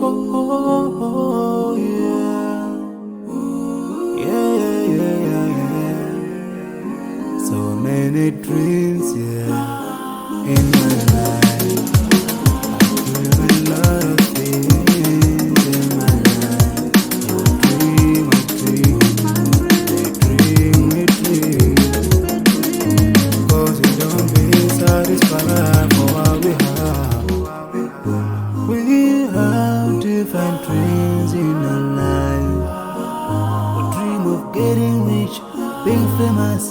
oh, yeah. Yeah, yeah, yeah, yeah. So many dreams, yeah, in my life. I feel a lot of things in my life. I dream, we dream. 'Cause we don't be satisfied for what we have. We have different dreams in our life. We dream of getting rich, being famous,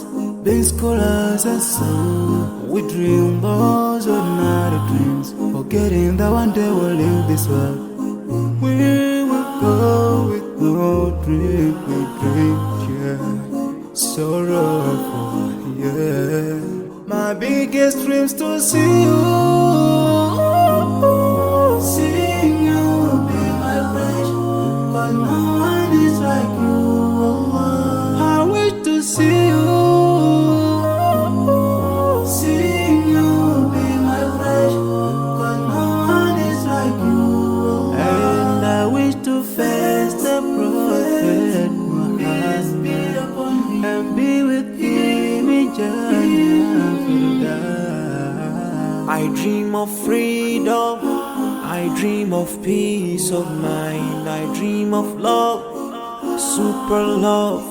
being scholars and so. We dream those ordinary dreams, forgetting that one day we'll leave this world. We will go with no dream, we dream, yeah. Sorrowful, yeah. My biggest dreams to see you. Seeing you will be my wish, 'cause no one is like you. I wish to see you. Seeing you will be my wish, 'cause no one is like you. And I wish to face the prophet Muhammad and be with him in Jannah. I dream of freedom, I dream of peace of mind, I dream of love,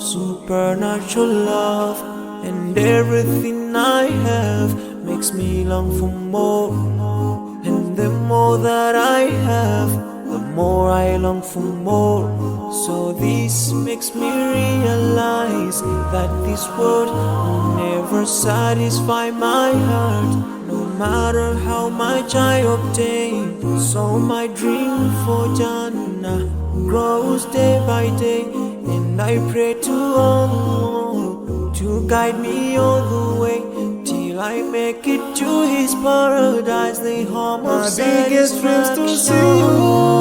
supernatural love, and everything I have makes me long for more. And the more that I have, the more I long for more. So this makes me realize that this world will never satisfy my heart, no matter how much I obtain. So my dream for Jannah grows day by day, and I pray to Allah to guide me all the way till I make it to His paradise, the home of my biggest dreams to see you.